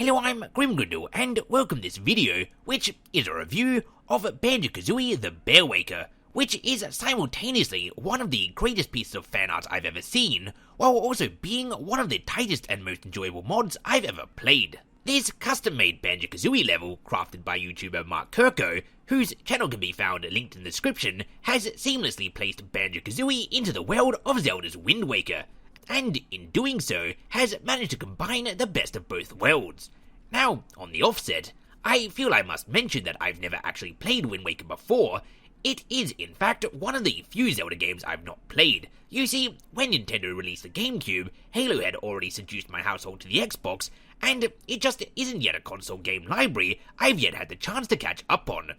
Hello, I'm Grim, and welcome to this video, which is a review of Banjo-Kazooie the Bear Waker, which is simultaneously one of the greatest pieces of fan art I've ever seen, while also being one of the tightest and most enjoyable mods I've ever played. This custom-made Banjo-Kazooie level, crafted by YouTuber Mark Kirko, whose channel can be found linked in the description, has seamlessly placed Banjo-Kazooie into the world of Zelda's Wind Waker, and in doing so, has managed to combine the best of both worlds. Now, on the offset, I feel I must mention that I've never actually played Wind Waker before. It is, in fact, one of the few Zelda games I've not played. You see, when Nintendo released the GameCube, Halo had already seduced my household to the Xbox, and it just isn't yet a console game library I've yet had the chance to catch up on.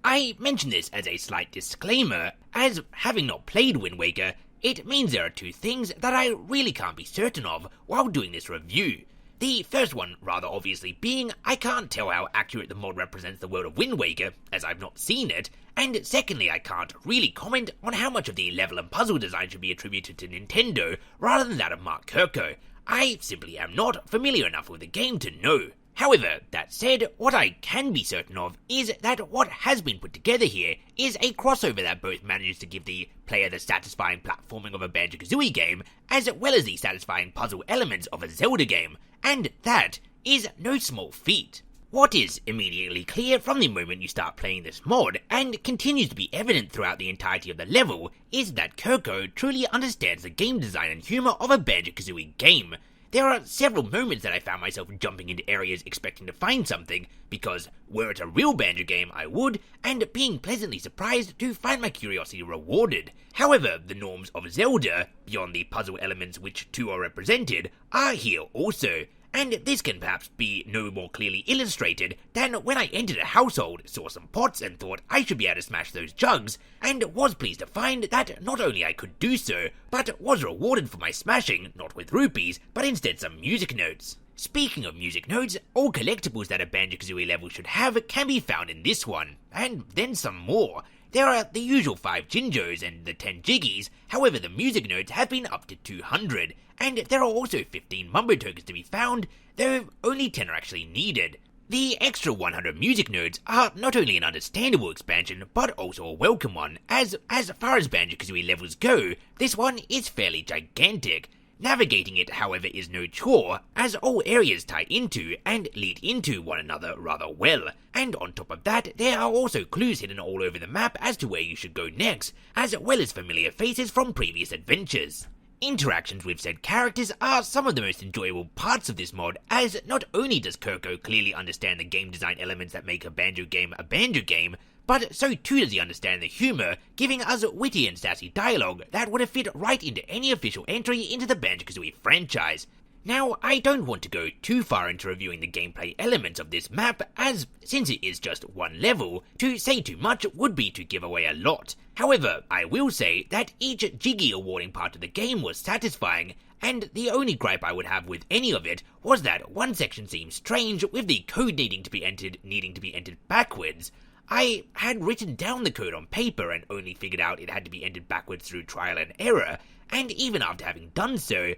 I mention this as a slight disclaimer, as having not played Wind Waker, it means there are two things that I really can't be certain of while doing this review. The first one, rather obviously, being I can't tell how accurate the mod represents the world of Wind Waker, as I've not seen it, and secondly, I can't really comment on how much of the level and puzzle design should be attributed to Nintendo rather than that of Mark Kirko. I simply am not familiar enough with the game to know. However, that said, what I can be certain of is that what has been put together here is a crossover that both manages to give the player the satisfying platforming of a Banjo-Kazooie game, as well as the satisfying puzzle elements of a Zelda game, and that is no small feat. What is immediately clear from the moment you start playing this mod, and continues to be evident throughout the entirety of the level, is that Kirko truly understands the game design and humour of a Banjo-Kazooie game. There are several moments that I found myself jumping into areas expecting to find something, because were it a real Banjo game I would, and being pleasantly surprised to find my curiosity rewarded. However, the norms of Zelda, beyond the puzzle elements which two are represented, are here also, and this can perhaps be no more clearly illustrated than when I entered a household, saw some pots and thought I should be able to smash those jugs, and was pleased to find that not only I could do so, but was rewarded for my smashing, not with rupees, but instead some music notes. Speaking of music notes, all collectibles that a Banjo-Kazooie level should have can be found in this one, and then some more. There are the usual 5 Jinjos and the 10 Jiggies, however the music notes have been up to 200, and there are also 15 Mumbo tokens to be found, though only 10 are actually needed. The extra 100 music notes are not only an understandable expansion, but also a welcome one, as far as Banjo-Kazooie levels go, this one is fairly gigantic. Navigating it, however, is no chore, as all areas tie into and lead into one another rather well, and on top of that, there are also clues hidden all over the map as to where you should go next, as well as familiar faces from previous adventures. Interactions with said characters are some of the most enjoyable parts of this mod, as not only does Kirko clearly understand the game design elements that make a Banjo game, but so too does he understand the humour, giving us witty and sassy dialogue that would have fit right into any official entry into the Banjo-Kazooie franchise. Now, I don't want to go too far into reviewing the gameplay elements of this map, as since it is just one level, to say too much would be to give away a lot. However, I will say that each Jiggy awarding part of the game was satisfying, and the only gripe I would have with any of it was that one section seemed strange with the code needing to be entered backwards. I had written down the code on paper and only figured out it had to be entered backwards through trial and error, and even after having done so,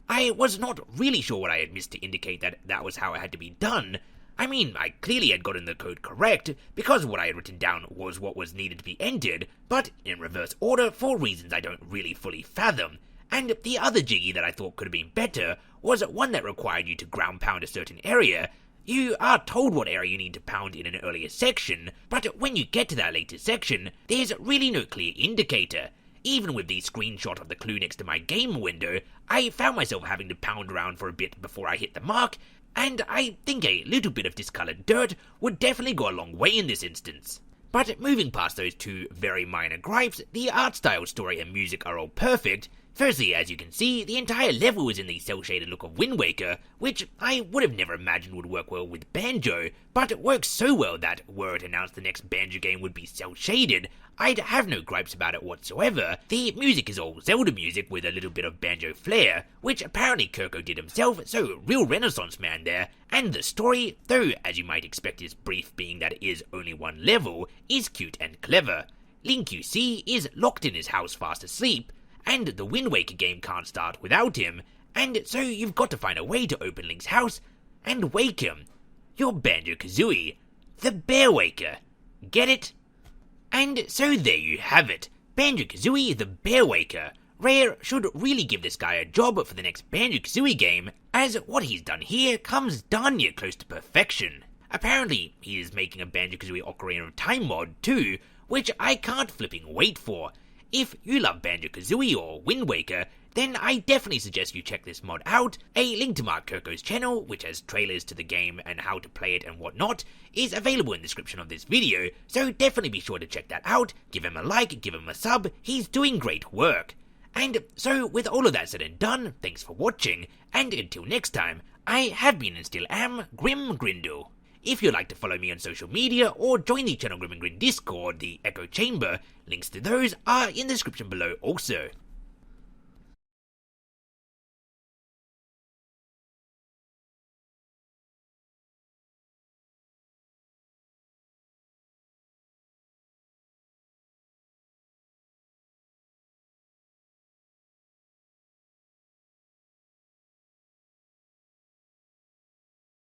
I was not really sure what I had missed to indicate that that was how it had to be done. I mean, I clearly had gotten the code correct, because what I had written down was what was needed to be entered, but in reverse order for reasons I don't really fully fathom. And the other Jiggy that I thought could have been better was one that required you to ground pound a certain area. You are told what area you need to pound in an earlier section, but when you get to that later section, there's really no clear indicator. Even with the screenshot of the clue next to my game window, I found myself having to pound around for a bit before I hit the mark, and I think a little bit of discoloured dirt would definitely go a long way in this instance. But moving past those two very minor gripes, the art style, story and music are all perfect. Firstly, as you can see, the entire level is in the cel-shaded look of Wind Waker, which I would have never imagined would work well with Banjo, but it works so well that were it announced the next Banjo game would be cel-shaded, I'd have no gripes about it whatsoever. The music is all Zelda music with a little bit of Banjo flair, which apparently Kirko did himself, so real Renaissance man there, and the story, though as you might expect is brief being that it is only one level, is cute and clever. Link, you see, is locked in his house fast asleep, and the Wind Waker game can't start without him, and so you've got to find a way to open Link's house, and wake him. You're Banjo-Kazooie, the Bear Waker. Get it? And so there you have it, Banjo-Kazooie the Bear Waker. Rare should really give this guy a job for the next Banjo-Kazooie game, as what he's done here comes darn near close to perfection. Apparently, he is making a Banjo-Kazooie Ocarina of Time mod too, which I can't flipping wait for. If you love Banjo-Kazooie or Wind Waker, then I definitely suggest you check this mod out. A link to Mark Kirko's channel, which has trailers to the game and how to play it and whatnot, is available in the description of this video, so definitely be sure to check that out, give him a like, give him a sub, he's doing great work. And so, with all of that said and done, thanks for watching, and until next time, I have been and still am Grim Grindle. If you'd like to follow me on social media or join the Channel Grim and Grin Discord, the Echo Chamber, links to those are in the description below also.